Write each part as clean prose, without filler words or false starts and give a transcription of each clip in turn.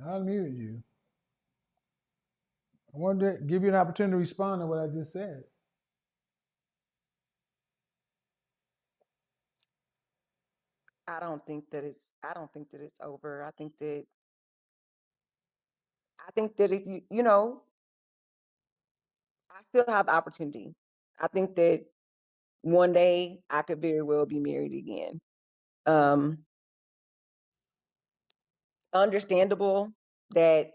I unmuted you. I wanted to give you an opportunity to respond to what I just said. I don't think that it's over. I think that if you know, I still have the opportunity. I think that one day I could very well be married again. Um, Understandable that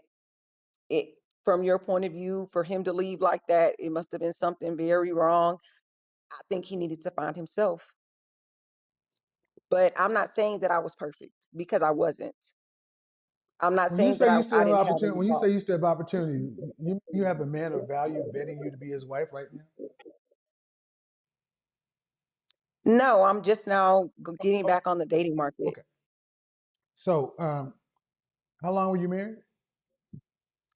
it from your point of view, for him to leave like that, it must have been something very wrong. I think he needed to find himself. But I'm not saying that I was perfect because I wasn't. I'm not When you saying that say you I still have didn't have opportunity, any when you say faults. you still have opportunity, you have a man of value vetting you to be his wife right now. No, I'm just now getting Oh, back on the dating market. okay. So, how long were you married?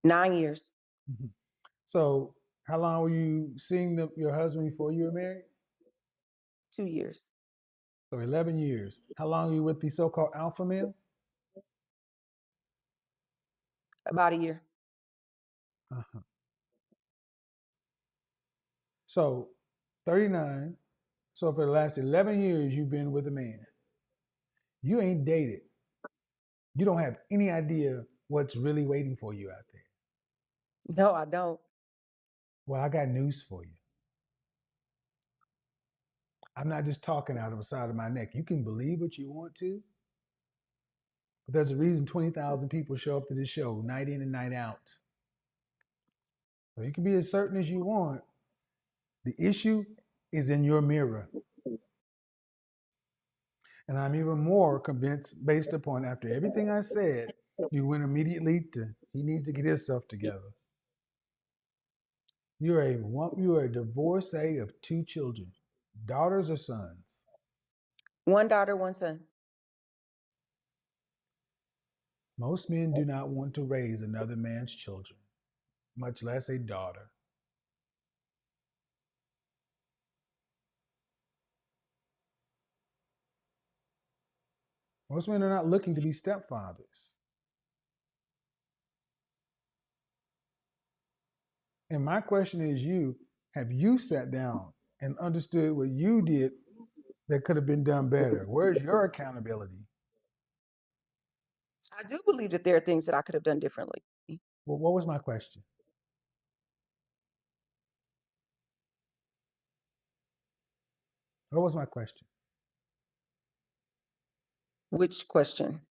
9 years, Mhm. So, how long were you seeing your husband before you were married? 2 years, So, 11 years. How long were you with the so-called alpha male? about a year. Uh-huh. So, 39. So, for the last 11 years, you've been with a man. You ain't dated. You don't have any idea what's really waiting for you out there. No, I don't. Well, I got news for you. I'm not just talking out of the side of my neck. You can believe what you want to, but there's a reason 20,000 people show up to this show night in and night out. So you can be as certain as you want. The issue is in your mirror. And I'm even more convinced, based upon after everything I said, you went immediately to he needs to get himself together. You're a divorcee of two children, daughters or sons. One daughter, one son. Most men do not want to raise another man's children, much less a daughter. Most men are not looking to be stepfathers. And my question is you, have you sat down and understood what you did that could have been done better? Where's your accountability? I do believe that there are things that I could have done differently. Well, what was my question? What was my question? Which question?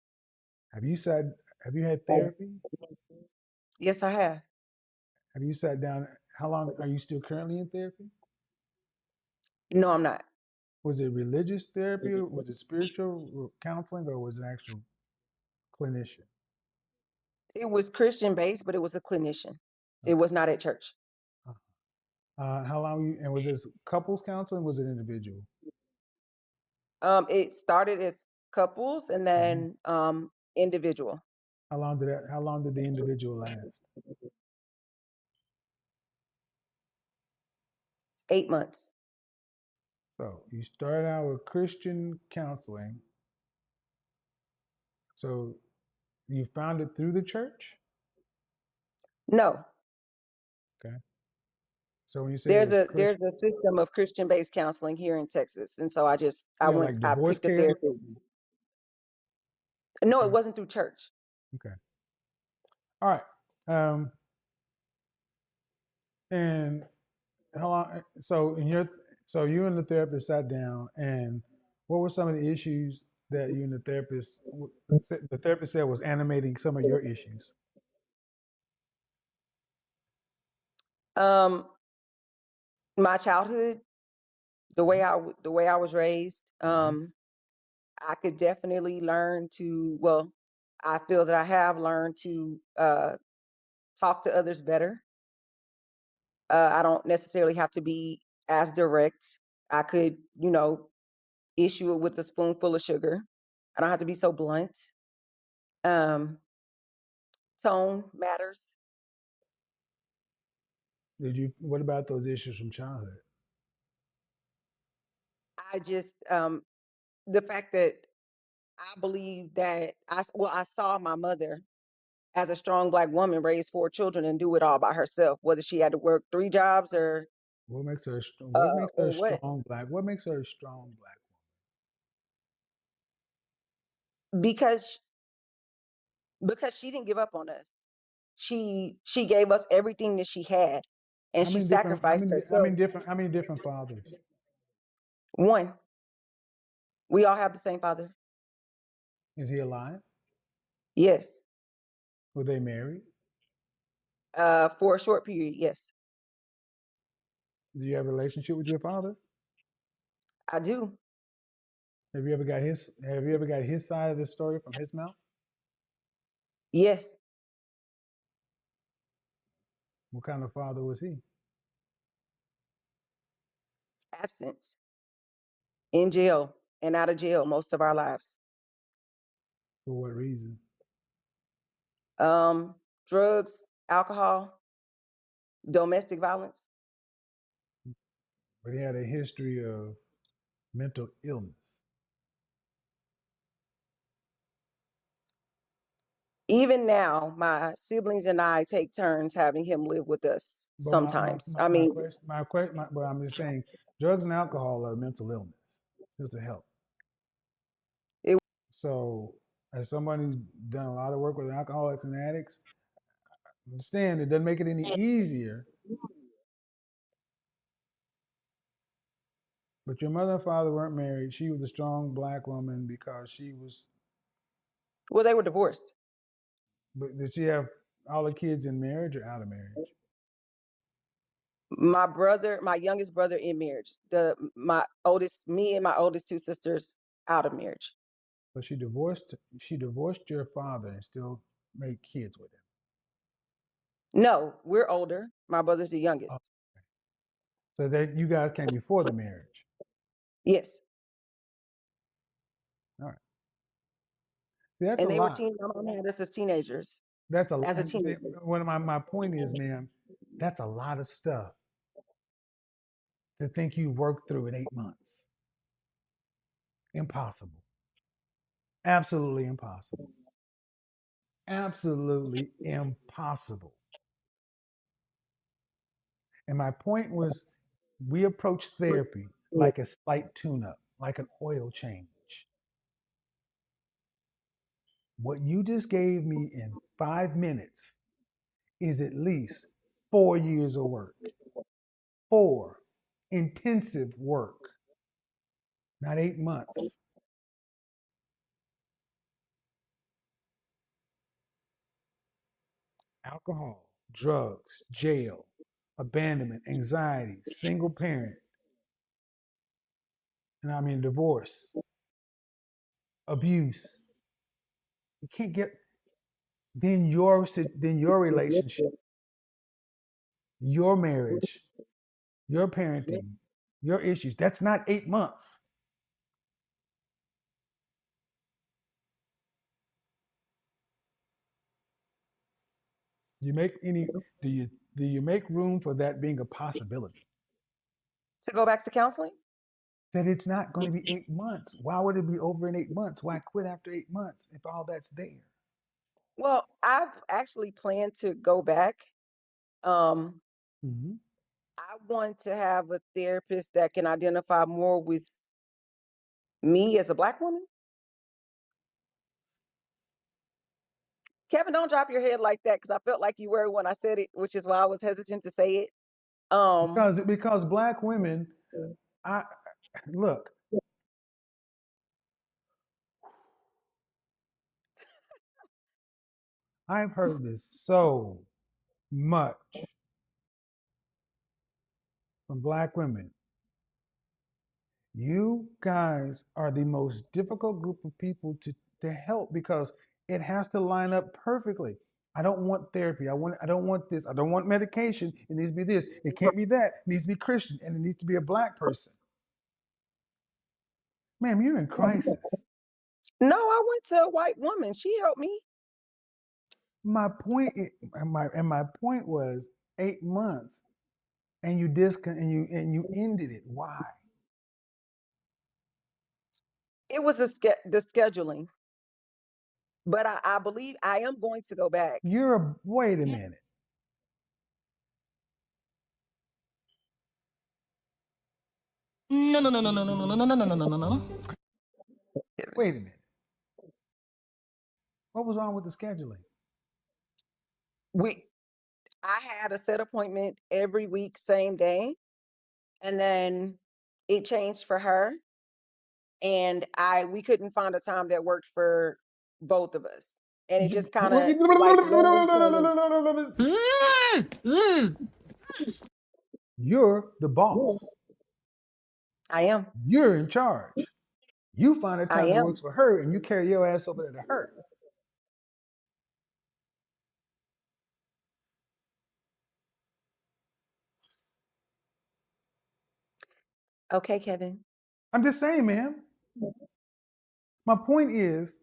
Have you sat have you had therapy? Yes, I have. Have you sat down? How long are you still currently in therapy? No, I'm not. Was it religious therapy? Or was it spiritual counseling, or was it an actual clinician? It was Christian based, but it was a clinician. It Okay. was not at church. How long? And was this couples counseling? Was it individual? It started as couples and Hmm. then individual. How long did the individual last? 8 months. So you started out with Christian counseling. So you found it through the church. No, Okay. So when you say it was there's Christian, a system of Christian based counseling here in Texas, and so yeah, like I divorce picked a care. therapist. No, it Okay. wasn't through church. Okay. All right. And how long? So you and the therapist sat down, and what were some of the issues that you and the therapist said was animating some of your issues? Um, my childhood, the way I was raised, Mm-hmm. I could definitely learn to. Well, I feel that I have learned to talk to others better. I don't necessarily have to be as direct. I could, issue it with a spoonful of sugar. I don't have to be so blunt. Um, Tone matters. Did you? What about those issues from childhood? I just the fact that I believe that I saw my mother as a strong Black woman, raise 4 children and do it all by herself, whether she had to work 3 jobs What makes her what makes her or a what. strong black? What makes her a strong black Because because she didn't give up on us. She gave us everything that she had, and woman? she sacrificed herself. How many different fathers? One, we all have the same father. Is he alive? Yes. Were they married? For a short period, yes. Do you have a relationship with your father? I do. Have you ever got his side of the story from his mouth? Yes. What kind of father was he? Absence, in jail and out of jail most of our lives. For what reason? Um, Drugs, alcohol, domestic violence. But he had a history of mental illness. Even now, my siblings and I take turns having him live with us But sometimes. I mean, but I'm just saying, drugs and alcohol are mental illness, mental health. it, So, as somebody who's done a lot of work with alcoholics and addicts, understand it doesn't make it any easier. But your mother and father weren't married. She was a strong black woman because she was. well, they were divorced. But did she have all the kids in marriage or out of marriage? My youngest brother in marriage. Me and my oldest 2 sisters out of marriage. So she divorced. She divorced your father and still made kids with him. No, we're older. My brother's the Oh, youngest. so that you guys came before the marriage. Yes. All right. See, that's a And they were lot. teen. My mom had us as teenagers, That's a. as a And teenager. one of my point is, ma'am, that's a lot of stuff to think you worked through in 8 months. Impossible. Absolutely impossible. Absolutely impossible. And my point was, we approach therapy like a slight tune-up, like an oil change. What you just gave me in 5 minutes is at least 4 years of work. Four intensive work, not 8 months. Alcohol, drugs, jail, abandonment, anxiety, single parent, and I mean divorce, abuse. You can't get then your relationship, your marriage, your parenting, your issues. That's not 8 months. You make any do you make room for that being a possibility? To go back to counseling? That it's not going to be 8 months. Why would it be over in 8 months? Why quit after 8 months if all that's there? Well, I've actually planned to go back. Um, Hmm. I want to have a therapist that can identify more with me as a Black woman. Kevin, don't drop your head like that because I felt like you were when I said it, which is why I was hesitant to say it. Um, Because black women, I look, I've heard this so much from black women. You guys are the most difficult group of people to help because it has to line up perfectly. I don't want therapy. I don't want this. I don't want medication. It needs to be this. It can't be that. It needs to be Christian and it needs to be a black person. Ma'am, you're in crisis. no, I went to a white woman. She helped me. My point was 8 months and and you ended it. Why? It was the scheduling. But I believe I am going to go back. Wait a minute. No, no, no, no, no, no, no, no, no, no, no, no, no, no. Wait a minute. What was wrong with the scheduling? We I had a set appointment every week, same day, and then it changed for her, and I we couldn't find a time that worked for both of us. And it just kind of like randomly changed. You're the boss. I am. You're in charge. You find a I time that am. works for her and you carry your ass over there to her. Okay, Kevin. I'm just saying, man. My point is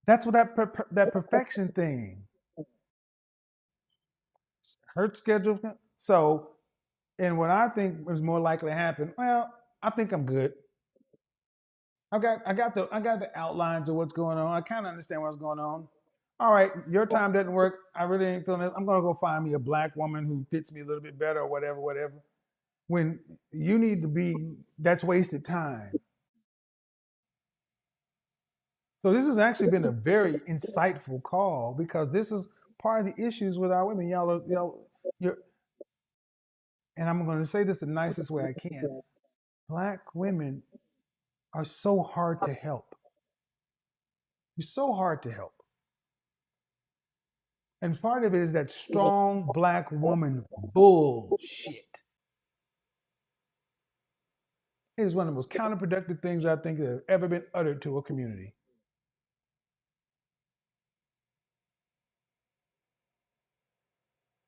that's what that perfection thing. Her schedule. So, and what I think is more likely to happen, well, I think I'm good. I got the outlines of what's going on. I kind of understand what's going on. All right, your time doesn't work. I really ain't feeling this. I'm gonna go find me a black woman who fits me a little bit better or whatever, whatever. When you need to be, that's wasted time. So this has actually been a very insightful call because this is part of the issues with our women. You're, and I'm going to say this the nicest way I can. Black women are so hard to help. You're so hard to help. And part of it is that strong black woman bullshit. It is one of the most counterproductive things I think that have ever been uttered to a community.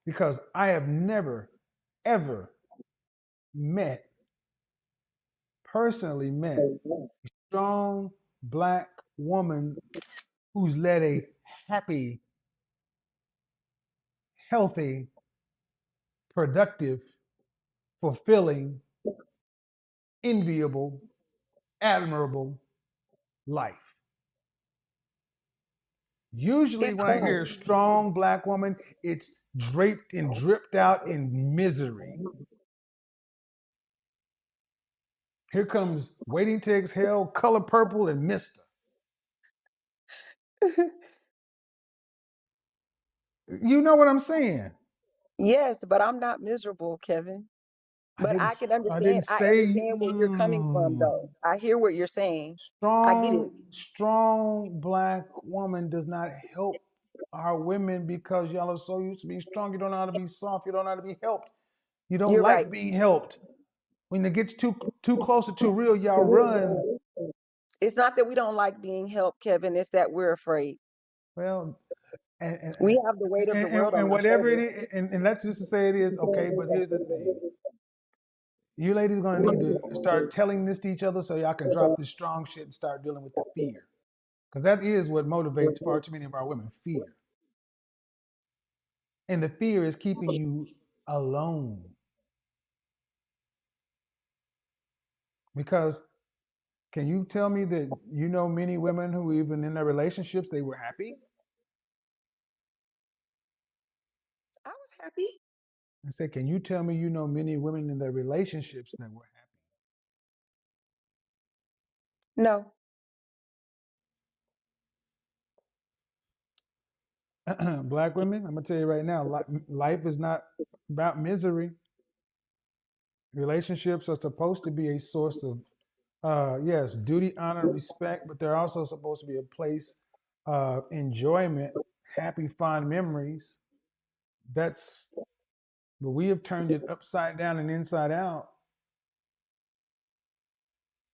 Because I have never, ever met, personally met, a strong black woman who's led a happy, healthy, productive, fulfilling, enviable, admirable life. Usually, It's when I hard. hear strong black woman, it's draped and dripped out in misery. Here comes Waiting to Exhale, Color Purple, and Mister. You know what I'm saying? Yes, but I'm not miserable, Kevin. I But didn't. I can I didn't understand. I say understand where you're coming from, though. I hear what you're saying. I get it. strong black woman does not help our women because y'all are so used to being strong. You don't know how to be soft. You don't know how to be helped. You don't You're right. like being helped. When it gets too close to too real, y'all run. It's not that we don't like being helped, Kevin. It's that we're afraid. Well, and and, We have the weight of the world on and our whatever it shoulders. is, and let's just say it is okay. But here's the thing: you ladies are gonna need to start telling this to each other so y'all can drop this strong shit and start dealing with the fear, because that is what motivates far too many of our women: fear, and the fear is keeping you alone. Because can you tell me that you know many women who even in their relationships they were happy? I was happy. I said, can you tell me you know many women in their relationships that were No. happy? Black women, I'm gonna tell you right now, life is not about misery. Relationships are supposed to be a source of, yes, duty, honor, respect, but they're also supposed to be a place of enjoyment, happy, fond memories. That's, but we have turned it upside down and inside out,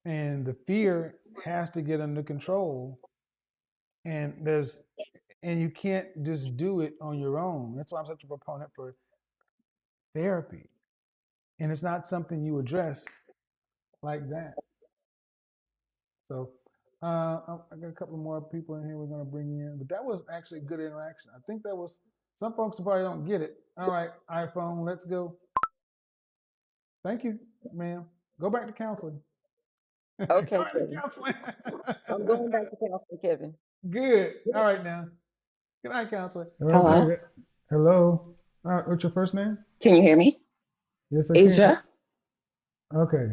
and the fear has to get under control. And you can't just do it on your own. That's why I'm such a proponent for therapy, and it's not something you address like that. So I got a couple more people in here we're going to bring in, but that was actually good interaction. I think that was, some folks probably don't get it. All right, iPhone, let's go. Thank you, ma'am. Go back to counseling. Go Okay, back to Kevin. counseling. I'm going back to counseling, Kevin. Good. All right now. Good night, counselor. All right. Hello, Hello. What's your first name? can you hear me? Yes, I can. Asia? Okay.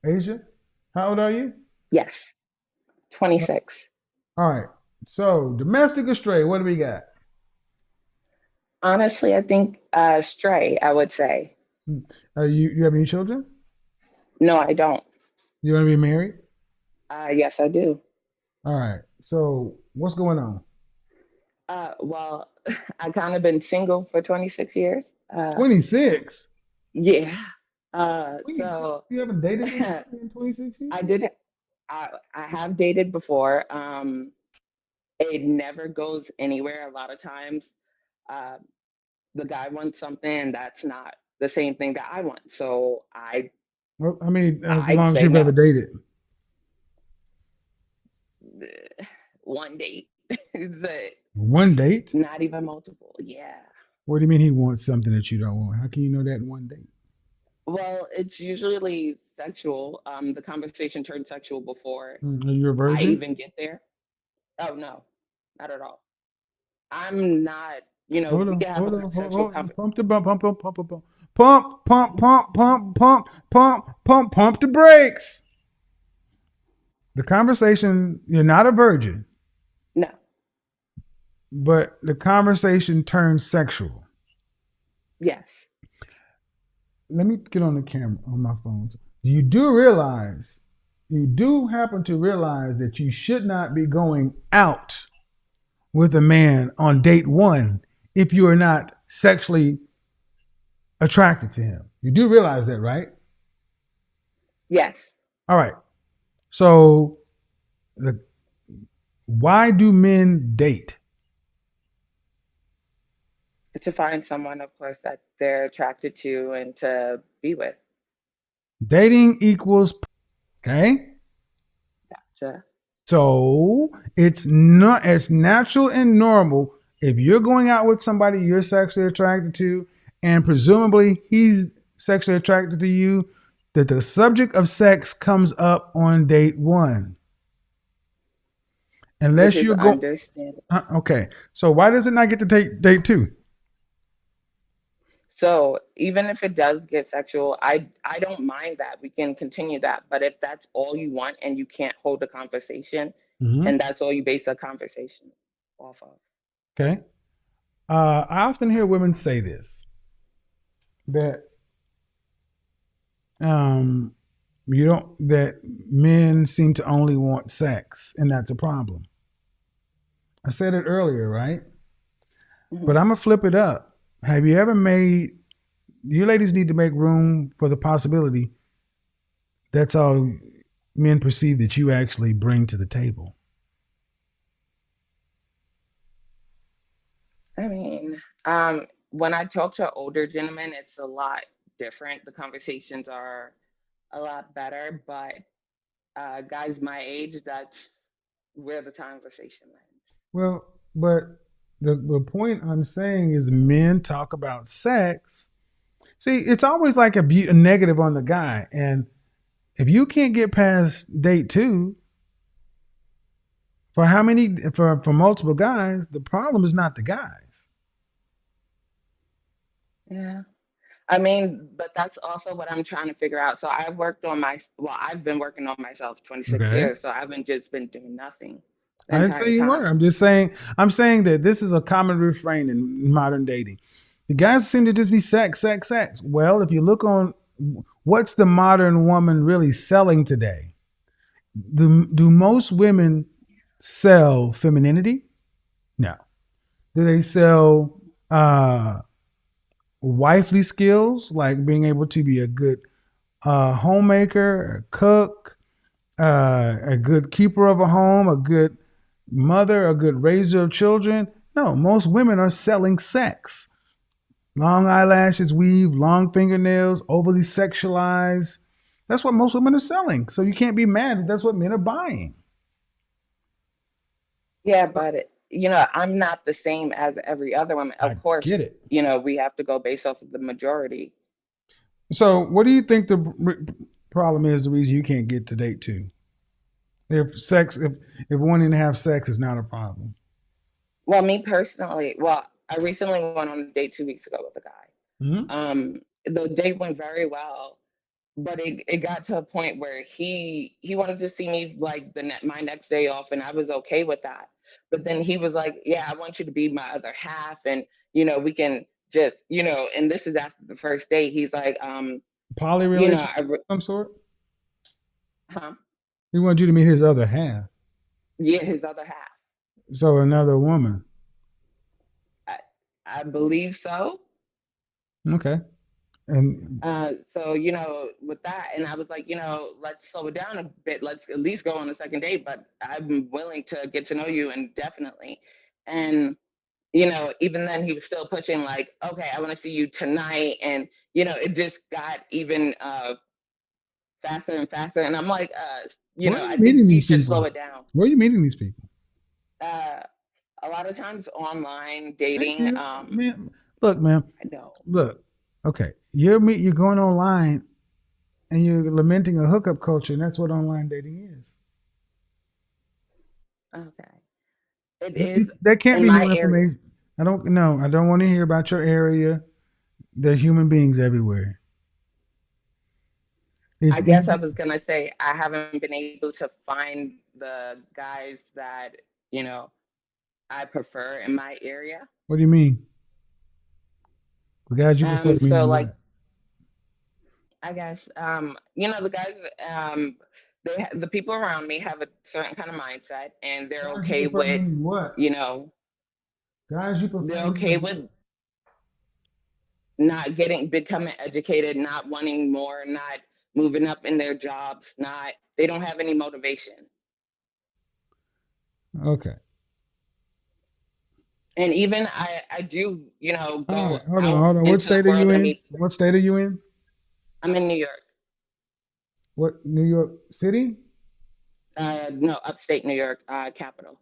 Asia. How old are you? Yes, Uh, 26. All right. So domestic or stray? What do we got? Honestly, I think stray, I would say. Hmm. You have any children? No, I don't. You want to be married? Yes, I do. All right. So what's going on? Well, I kind of been single for 26 years. 26. Yeah. 26. So You haven't dated I anybody in 26 years? did, I have dated before. It never goes anywhere a lot of times. Uh, the guy wants something that's not the same thing that I want. So Well, I mean, as I'd long as say you've ever no. dated. One date. The One date? Not even multiple. Yeah. What do you mean he wants something that you don't want? How can you know that in one date? Well, it's usually sexual. The conversation turns sexual before Are you a I virgin? even get there. Oh no, not at all. I'm not, Hold we on, can have hold a on, sexual hold on. conversation. Pump the bump, pump, pump, pump, pump, pump, pump, pump, pump, pump, pump, pump the brakes. The conversation, you're not a virgin, No. but the conversation turns sexual. Yes. Let me get on the camera on my phone. You do realize, you do happen to realize that you should not be going out with a man on date one if you are not sexually attracted to him. You do realize that, right? Yes. All right. So, the, why do men date? To find someone, of course, that they're attracted to and to be with. Dating equals, okay? Gotcha. So, it's not as natural and normal if you're going out with somebody you're sexually attracted to, and presumably he's sexually attracted to you, that the subject of sex comes up on date one. Which Unless is you're going, understandable. okay. So, why does it not get to take date two? So even if it does get sexual, I don't mind that. We can continue that. But if that's all you want and you can't hold a conversation, and Mm-hmm. that's all you base a conversation off of. Okay. I often hear women say this, that um, you don't that men seem to only want sex, and that's a problem. I said it earlier, right? But Mhm. I'm gonna flip it up. Have you ever made you ladies need to make room for the possibility that's all men perceive that you actually bring to the table? I mean, when I talk to older gentlemen, it's a lot different. The conversations are a lot better, but guys my age, that's where the conversation ends. Well, but the point I'm saying is men talk about sex. See, it's always like a negative on the guy. And if you can't get past date two, for how many, for multiple guys, the problem is not the guys. Yeah. I mean, but that's also what I'm trying to figure out. So I've been working on myself 26 Okay. years. So I haven't just been doing nothing the I didn't say entire you were. time. I'm saying that this is a common refrain in modern dating. The guys seem to just be sex, sex, sex. Well, if you look on what's the modern woman really selling today? Do most women sell femininity? No. Do they sell wifely skills like being able to be a good homemaker, a cook, a good keeper of a home, a good mother, a good raiser of children? No, most women are selling sex. Long eyelashes, weave, long fingernails, overly sexualized. That's what most women are selling. So you can't be mad that that's what men are buying. Yeah, So but I'm not the same as every other woman. Of I course, get it. we have to go based off of the majority. So what do you think the problem is? The reason you can't get to date two? If wanting to have sex is not a problem. Well, me personally, well, I recently went on a date 2 weeks ago with a guy. Hmm. The date went very well, but it got to a point where he wanted to see me like my next day off, and I was okay with that. But then he was like, "Yeah, I want you to be my other half, and we can just And this is after the first date. He's like, Poly you know, relationship of some sort. huh? He wants you to meet his other half, Yeah, his other half. so another woman. I, I believe so. Okay, and So with that, and I was like, let's slow it down a bit. Let's at least go on a second date, but I'm willing to get to know you indefinitely. And even then, he was still pushing like, okay, I want to see you tonight, and it just got even faster and faster. And I'm like, where are you I think meeting we these should slow people? it down. Where are you meeting these people? Uh, a lot of times online Thank dating. you, man. Look, man. I know. Look. Okay, you're going online and you're lamenting a hookup culture, and that's what online dating is. Okay, it is There can't in be my more area. information. I don't know. I don't want to hear about your area. There are human beings everywhere. I It's guess I easy. was gonna say I haven't been able to find the guys that you know I prefer in my area. What do you mean? The guys you prefer So meaning like what? I guess the guys the people around me have a certain kind of mindset, and Guys you prefer meaning what? you know Guys you prefer they're meaning okay what? with not becoming educated, not wanting more, not moving up in their jobs, not they don't have any motivation. Okay. And even I do, All go right. Hold on. out Hold on. What into the state are you world and in? meet. What state are you in? I'm in New York, What New York City? no, upstate New York, capital.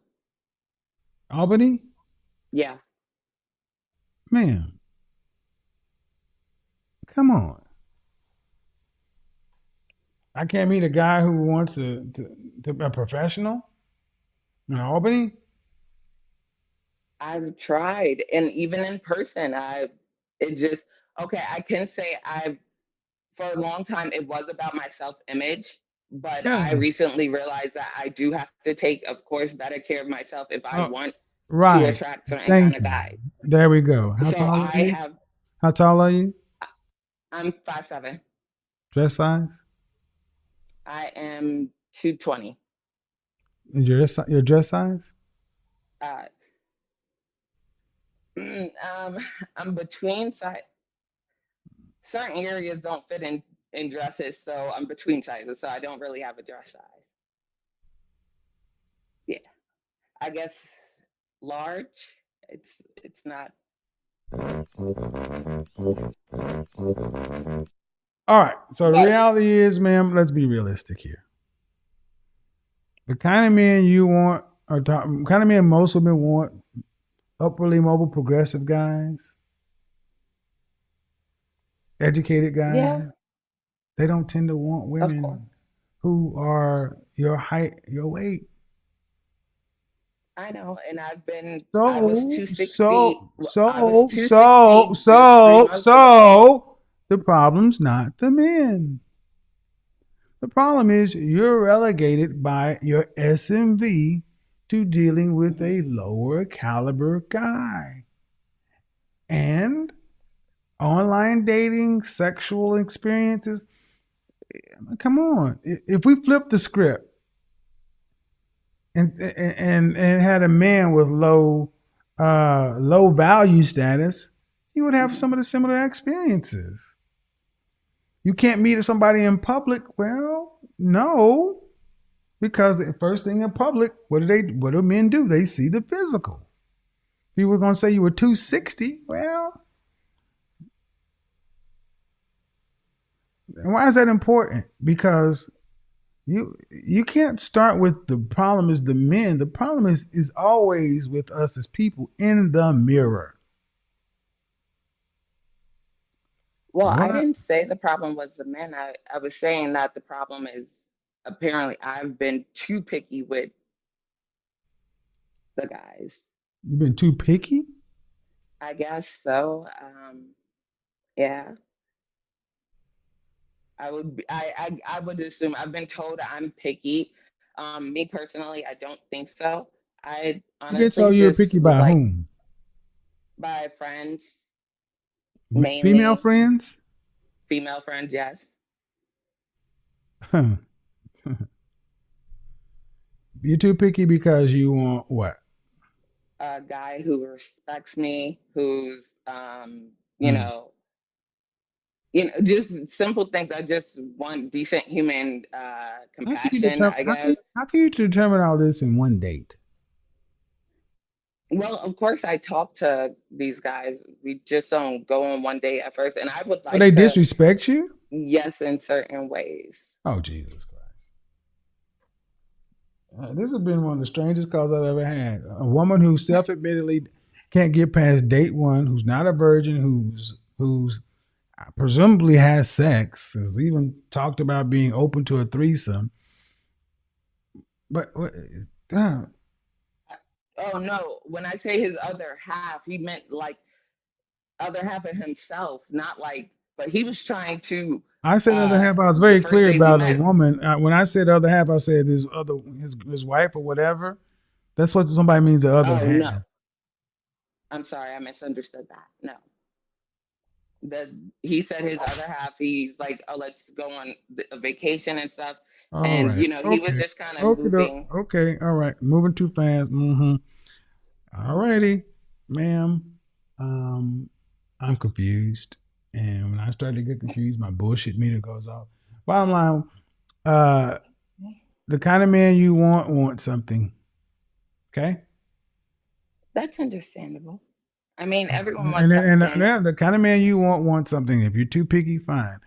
Albany? Yeah, Man, come on. I can't meet a guy who wants to a professional in Albany. I've tried, and even in person, it just okay. I can say I've for a long time it was about my self image, but Yeah. I recently realized that I do have to take, of course, better care of myself if I Oh, want to right. attract certain kind Thank of you. guys. There we go. How So tall are I you? have How tall are you? I'm 5'7". Dress size? I am 220. Is your dress size? Uh, mm, um, I'm between size. Certain areas don't fit in dresses, so I'm between sizes, so I don't really have a dress size. Yeah, I guess large. It's not. All right. So the But reality is, ma'am, let's be realistic here. The kind of men you want are kind of men most women want upwardly mobile, progressive guys, educated guys. yeah, They don't tend to want of course. women who are your height, your weight. I know, and I was So, 260. so, I was so, so, 260 just three so, months ago. so, the problem's not the men. The problem is you're relegated by your SMV to dealing with Mhm. a lower caliber guy. And online dating, sexual experiences, come on. If we flip the script and had a man with low value status, he would have Mhm. some of the similar experiences. You can't meet somebody in public. Well, no, because the first thing in public, what do men do? They see the physical. People were gonna say you were 260. Well, why is that important? Because you can't start with the problem is the men. The problem is always with us as people in the mirror. Well, I What? didn't say the problem was the men. I was saying that the problem is apparently I've been too picky with the guys. You've been too picky? I guess so. Yeah, I would assume I've been told I'm picky. Me personally, I don't think so. I You get honestly told you're just picky would by like whom? by friends, Female mainly friends? female friends, yes. You're too picky because you want what? A guy who respects me, who's Hmm. just simple things. I just want decent human compassion, I guess. How can you determine all this in one date? Well, of course, I talk to these guys. We just don't go on one date at first, and I would So they like to, disrespect you? yes, in certain ways. Oh, Jesus Christ. This has been one of the strangest calls I've ever had. A woman who self-admittedly can't get past date one, who's not a virgin, who's presumably has sex, has even talked about being open to a threesome. But uh, Oh no, when I say his other half, he meant like other half of himself, not like, but he was trying to, I said other half. I was the very first clear day we about a met. woman. When I said other half, I said his wife or whatever. That's what somebody means the other Oh no, half. I'm sorry, I misunderstood that. No, the he said his other half. He's like, oh, let's go on a vacation and stuff, All and right. he was Okay. just kind of Okay. moving. Okay. All right. Moving too fast. Mm-hmm. All righty, ma'am. Um, I'm confused, and when I start to get confused, my bullshit meter goes off. Bottom line, uh, the kind of man you want something. Okay. That's understandable. I mean, everyone And wants something. the kind of man you want something. If you're too picky, fine.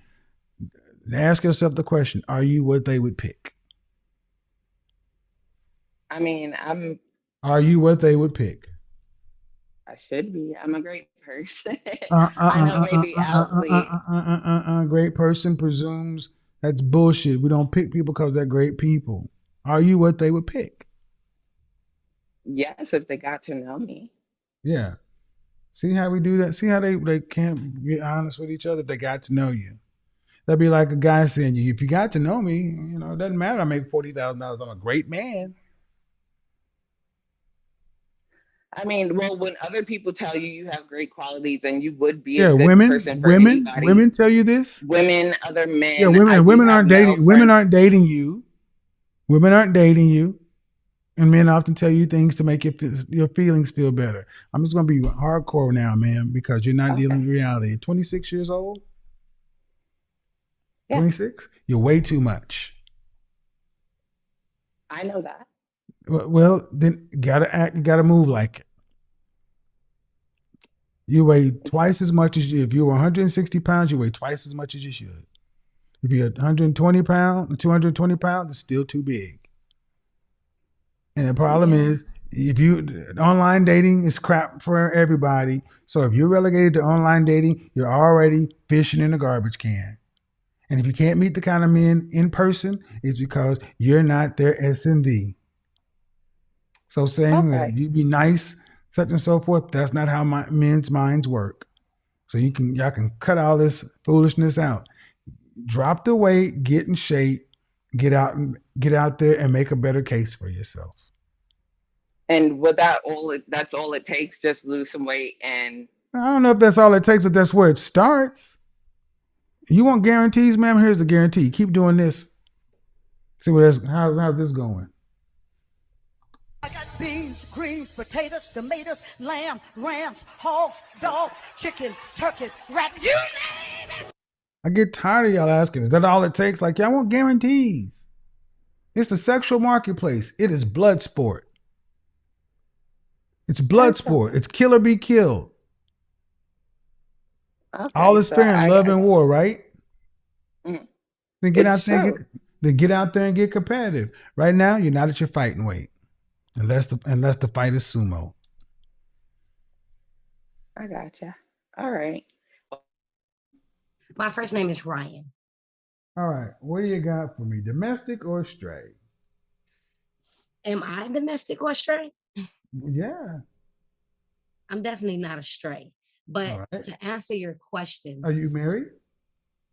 Ask yourself the question: are you what they would pick? I mean, Are you what they would pick? I should be. I'm a great person. Uh, uh, I uh, know uh, uh, maybe uh, uh, uh, outly. Great person presumes that's bullshit. We don't pick people because they're great people. Are you what they would pick? Yes, if they got to know me. Yeah. See how we do that? See how they can't get honest with each other? They got to know you. That'd be like a guy saying, if you got to know me, it doesn't matter. I make $40,000. I'm a great man. I mean, well, when other people tell you you have great qualities and you would be a Yeah, good person for anybody, women tell you this. women, other Yeah, men, I do women have aren't male dating. Women friends. aren't dating you. Women aren't dating you. And men often tell you things to make your feelings feel better. I'm just going to be hardcore now, man, because you're not dealing Okay. with reality. 26 years old, Yes, 26, you're way too much. I know that. Well, then you gotta act, you gotta move like it. You weigh twice as much as if you were 160 pounds, you weigh twice as much as you should. If you're 120 pounds, 220 pounds, it's still too big. And the problem Yeah. is, if you online dating is crap for everybody. So if you're relegated to online dating, you're already fishing in a garbage can. And if you can't meet the kind of men in person, it's because you're not their SMV. So saying that Okay. you be nice, such and so forth, that's not how men's minds work. So y'all can cut all this foolishness out. Drop the weight, get in shape, get out there and make a better case for yourself. And that's all it takes, just lose some weight and I don't know if that's all it takes, but that's where it starts. You want guarantees, ma'am? Here's the guarantee. Keep doing this. See how's this going? I got beans, greens, potatoes, tomatoes, lamb, rams, hogs, dogs, chicken, turkeys, rabbits. You I get tired of y'all asking, is that all it takes? Like, y'all want guarantees. It's the sexual marketplace. It is blood sport. It's blood that's sport. okay. It's kill or be killed. All Okay, is so fair in love I and guess war, right? mm, Then get it's out there and true. get out there and get competitive. Right now, you're not at your fighting weight, unless the fight is sumo. I gotcha. All right. My first name is Ryan. All right. What do you got for me? Domestic or stray? Am I domestic or stray? Yeah. I'm definitely not a stray. But All right. to answer your question, Are you married?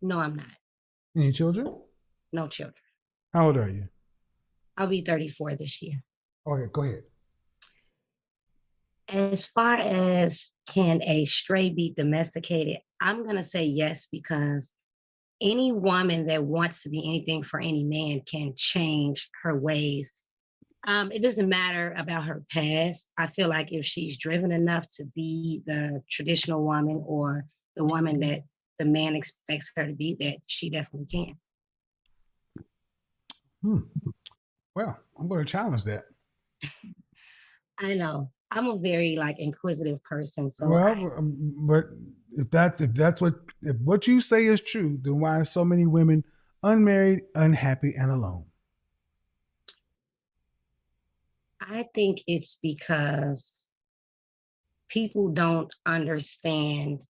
no, I'm not. Any children? No children. How old are you? I'll be 34 this year. Okay, go ahead. As far as can a stray be domesticated, I'm going to say yes, because any woman that wants to be anything for any man can change her ways. It doesn't matter about her past. I feel like if she's driven enough to be the traditional woman or the woman that the man expects her to be, that she definitely can. Well, I'm going to challenge that. I know. I'm a very like inquisitive person, so Well, but if what you say is true, then why are so many women unmarried, unhappy, and alone? I think it's because people don't understand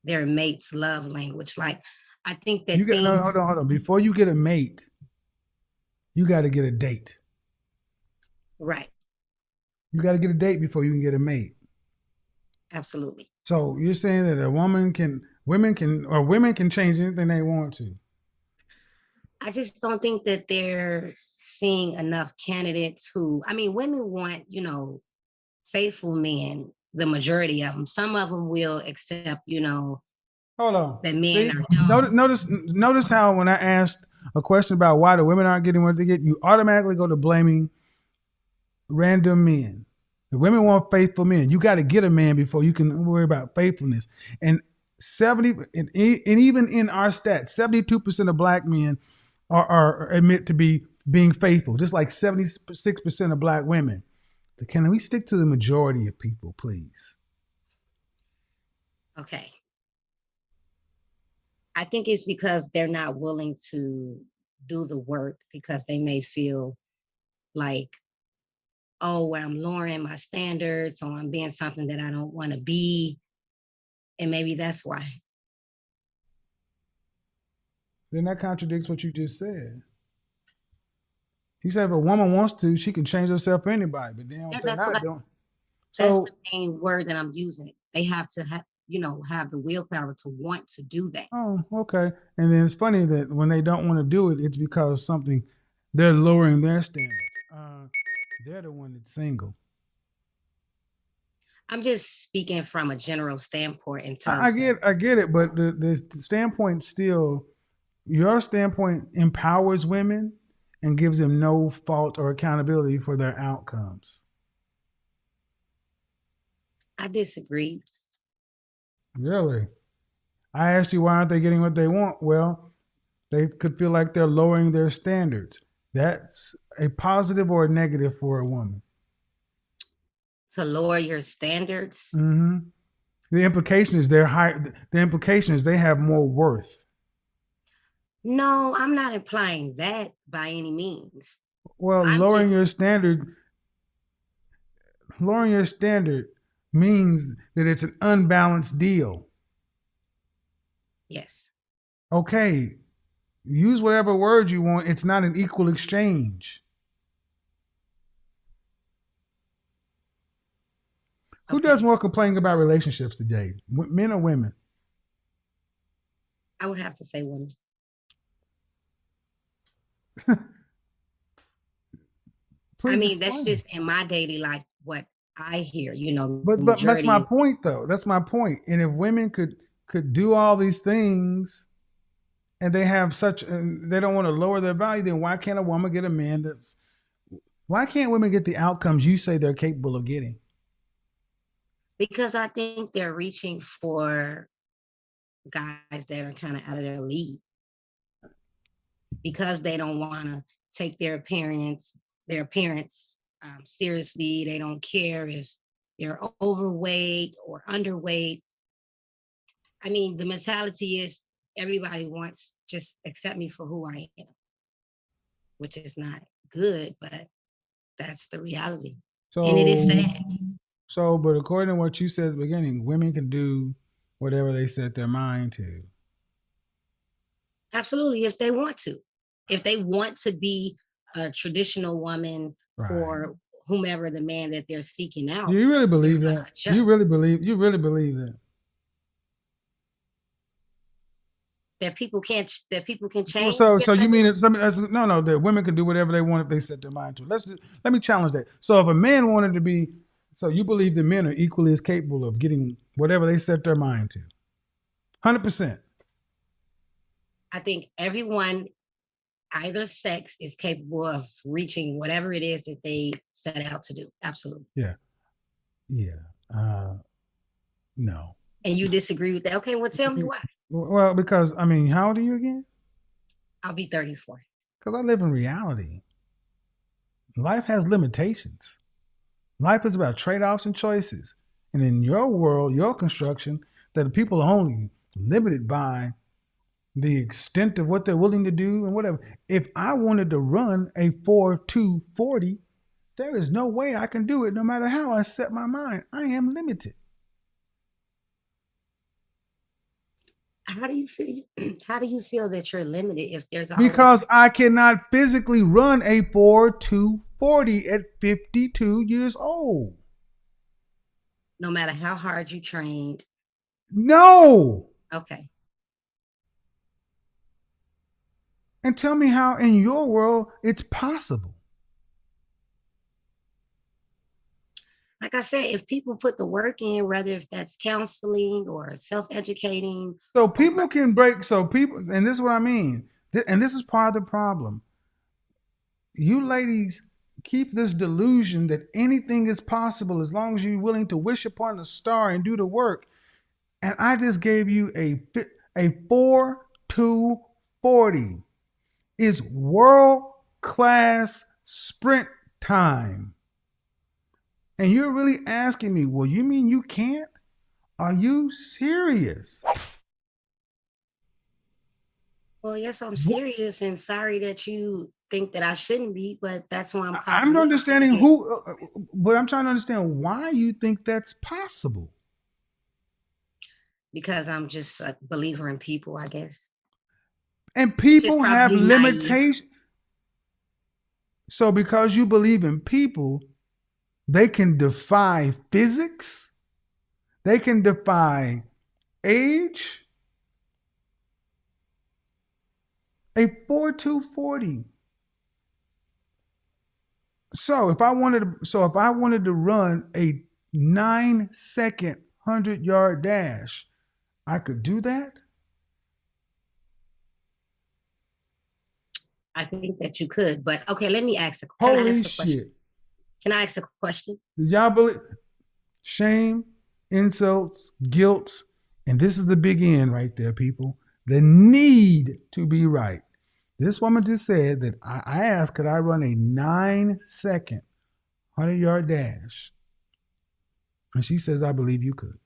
their mate's love language. Like, I think You that got no, things, hold on. Before you get a mate, you got to get a date. right, You got to get a date before you can get a mate. absolutely. So you're saying that women can change anything they want to. I just don't think that they're seeing enough candidates who, I mean, women want, faithful men, the majority of them. Some of them will accept, Hold on. that men See, are notice, dogs. notice, notice how when I asked a question about why the women aren't getting what they get, you automatically go to blaming random men. The women want faithful men. You got to get a man before you can worry about faithfulness. And 70, and even in our stats, 72% of black men are admit to being faithful, just like 76% of black women. Can we stick to the majority of people, please? Okay. I think it's because they're not willing to do the work because they may feel like, oh, well, I'm lowering my standards or I'm being something that I don't want to be. And maybe that's why. Then that contradicts what you just said. You said if a woman wants to, she can change herself for anybody, but then Yeah, if they're not doing. that's So, the main word that I'm using. They have to have, have the willpower to want to do that. oh, okay. And then it's funny that when they don't want to do it, it's because something they're lowering their standards. They're the one that's single. I'm just speaking from a general standpoint in I terms of, get, I get it, but the standpoint still, your standpoint empowers women and gives them no fault or accountability for their outcomes. I disagree. Really? I asked you why aren't they getting what they want? Well, they could feel like they're lowering their standards. That's a positive or a negative for a woman. To lower your standards. Mm-hmm. The implication is they're high. The implication is they have more worth. No, I'm not implying that by any means. Well, I'm just, lowering your standard means that it's an unbalanced deal. yes. Okay, use whatever word you want. It's not an equal exchange. Who does Okay. more complaining about relationships today, men or women? I would have to say women. I Please mean, that's explain. just in my daily life what I hear, the But that's my majority is, point, though. That's my point. And if women could do all these things, and and they don't want to lower their value, then why can't a woman get a man that's? Why can't women get the outcomes you say they're capable of getting? because I think they're reaching for guys that are kind of out of their league because they don't want to take their appearance seriously. They don't care if they're overweight or underweight. I mean, the mentality is everybody wants just accept me for who I am, which is not good, but that's the reality. And it is So, sad. but according to what you said at the beginning, women can do whatever they set their mind to. Absolutely, if they want to. If they want to be a traditional woman Right. for whomever the man that they're seeking out, You really believe they're that? gonna You adjust. really believe that? That people can Well, change. so Yes, I you do. mean no, that women can do whatever they want if they set their mind to it. Let me challenge that. So if a man wanted to be, so you believe that men are equally as capable of getting whatever they set their mind to, 100%. I think everyone, either sex, is capable of reaching whatever it is that they set out to do. Absolutely. Yeah, yeah. No. And you disagree with that? Okay, well, tell me why. Well, because I mean, how old are you again? I'll be 34. Because I live in reality. Life has limitations. Life is about trade-offs and choices. And in your world, your construction, that people are only limited by the extent of what they're willing to do and whatever. If I wanted to run a 4.240, there is no way I can do it no matter how I set my mind. I am limited. How do you feel? How do you feel that you're limited if there's always Because I cannot physically run a 4.240 at 52 years old. no matter how hard you trained? No. Okay. And tell me how in your world it's possible. Like I said, if people put the work in, whether if that's counseling or self-educating, So people can break. So people, and this is what I mean. And this is part of the problem. You ladies keep this delusion that anything is possible as long as you're willing to wish upon a star and do the work. And I just gave you a 4.240 is world class sprint time. And you're really asking me, well, you mean you can't? Are you serious? well, yes, I'm serious and sorry that you think that I shouldn't be, but that's why I'm calling. I'm understanding but I'm trying to understand why you think that's possible. Because I'm just a believer in people, I guess. And people have limitations. So because you believe in people, they can defy physics, they can defy age. A 4.240. So if I wanted to run a 9-second 100-yard dash, I could do that. I think that you could, but okay, let me ask a Holy question. shit. Can I ask a question? Do y'all believe shame, insults, guilt, and this is the big end right there, people. The need to be right. This woman just said that I asked, could I run a 9-second 100-yard dash? And she says, I believe you could.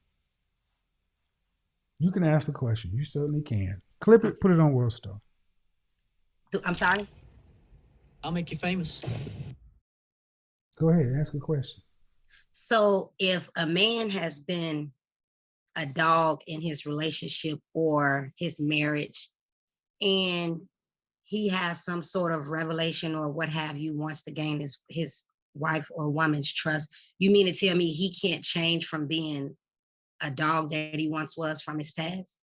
You can ask the question. You certainly can. Clip it, put it on World Star. I'm sorry? I'll make you famous. Go ahead, ask a question. So if a man has been a dog in his relationship or his marriage, and he has some sort of revelation or what have you, wants to gain his wife or woman's trust, you mean to tell me he can't change from being a dog that he once was from his past?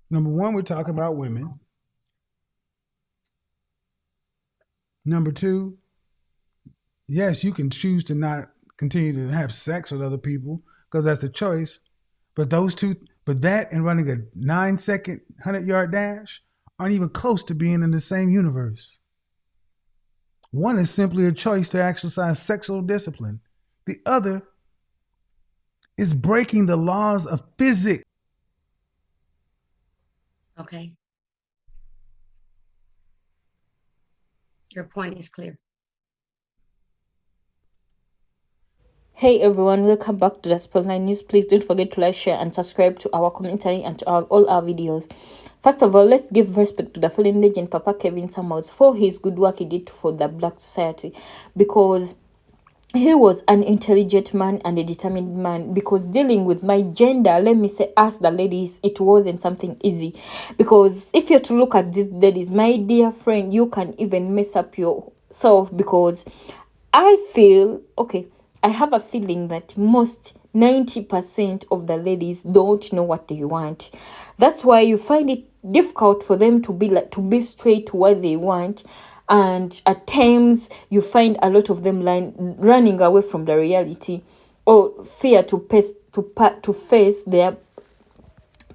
Number one, we're talking about women. Number two, yes, you can choose to not continue to have sex with other people because that's a choice. But that and running a 9-second 100-yard dash aren't even close to being in the same universe. One is simply a choice to exercise sexual discipline. The other is breaking the laws of physics. Okay. Your point is clear. Hey everyone, welcome back to the Spotlight News. Please don't forget to like, share, and subscribe to our commentary and to all our videos. First of all, let's give respect to the fallen legend Papa Kevin Samuels for his good work he did for the Black society, because he was an intelligent man and a determined man, because dealing with my gender, let me say, ask the ladies, it wasn't something easy. Because if you're to look at these ladies, my dear friend, you can even mess up yourself. Because I feel, okay, I have a feeling that most 90% of the ladies don't know what they want. That's why you find it difficult for them to be straight to what they want. And at times you find a lot of them running away from the reality, or fear to face their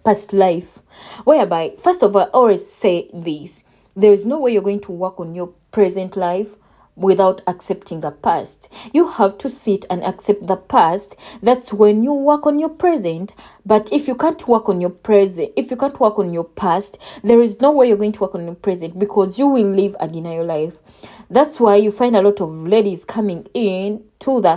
past life. Whereby, first of all, I always say this: there is no way you're going to work on your present life without accepting the past. You have to sit and accept the past. That's when you work on your present. But if you can't work on your present, if you can't work on your past, there is no way you're going to work on your present, because you will live a denial life. That's why you find a lot of ladies coming in to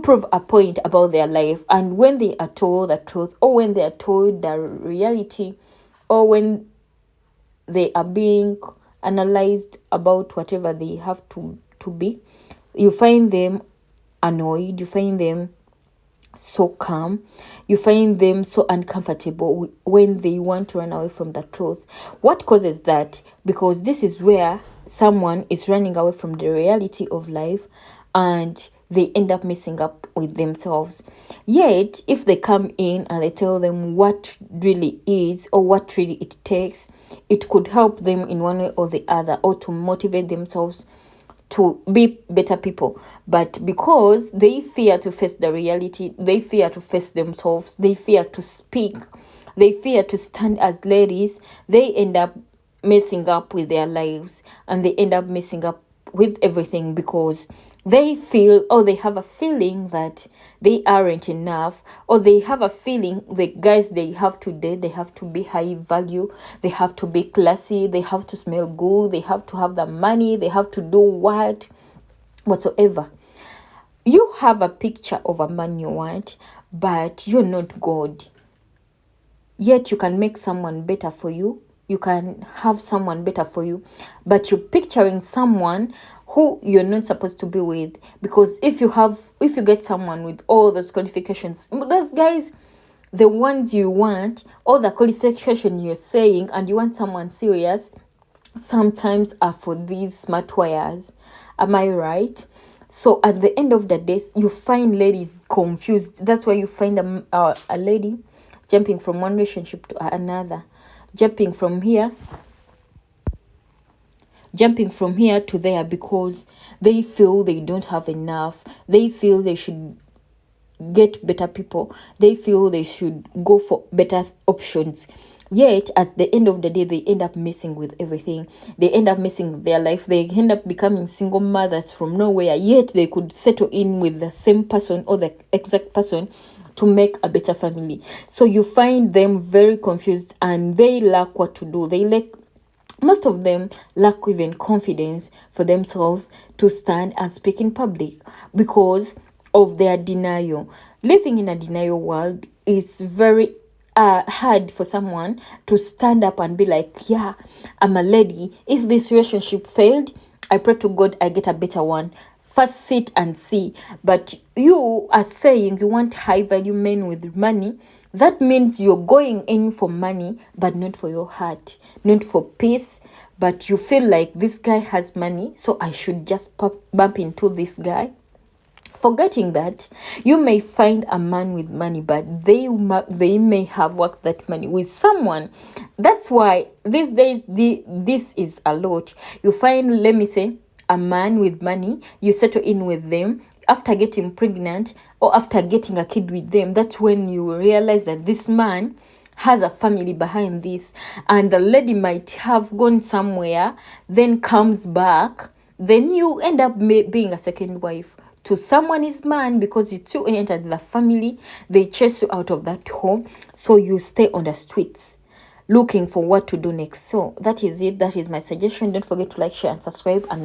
prove a point about their life, and when they are told the truth, or when they are told the reality, or when they are being analyzed about whatever they have to be, you find them annoyed, you find them so calm, you find them so uncomfortable when they want to run away from the truth. What causes that? Because this is where someone is running away from the reality of life, and they end up messing up with themselves. Yet if they come in and they tell them what really is, or what really it takes, it could help them in one way or the other, or to motivate themselves to be better people. But because they fear to face the reality, they fear to face themselves, they fear to speak, they fear to stand as ladies, they end up messing up with their lives, and they end up messing up with everything, because they feel, or they have a feeling that they aren't enough, or they have a feeling the guys they have to date, they have to be high value, they have to be classy, they have to smell good, they have to have the money, they have to do whatsoever. You have a picture of a man you want, but you're not God. Yet you can make someone better for you, you can have someone better for you, but you're picturing someone who you're not supposed to be with. Because if you get someone with all those qualifications, those guys, the ones you want, all the qualifications you're saying, and you want someone serious, sometimes are for these smart wires. Am I right? So at the end of the day, you find ladies confused. That's why you find a lady jumping from one relationship to another, jumping from here to there, because they feel they don't have enough, they feel they should get better people, they feel they should go for better options. Yet at the end of the day, they end up messing with everything, they end up messing with their life, they end up becoming single mothers from nowhere. Yet they could settle in with the same person, or the exact person, to make a better family. So you find them very confused, and they lack what to do. Most of them lack even confidence for themselves to stand and speak in public, because of their denial. Living in a denial world is very hard for someone to stand up and be like, yeah, I'm a lady. If this relationship failed, I pray to God I get a better one. First sit and see. But you are saying you want high value men with money. That means you're going in for money, but not for your heart, not for peace. But you feel like this guy has money, so I should just bump into this guy. Forgetting that you may find a man with money, but they may have worked that money with someone. That's why these days this is a lot. You find, let me say, a man with money, you settle in with them, after getting pregnant or after getting a kid with them, that's when you realize that this man has a family behind this, and the lady might have gone somewhere, then comes back, then you end up being a second wife to someone's man, because you two entered the family, they chase you out of that home, so you stay on the streets looking for what to do next. So that is it. That is my suggestion. Don't forget to like, share, and subscribe. And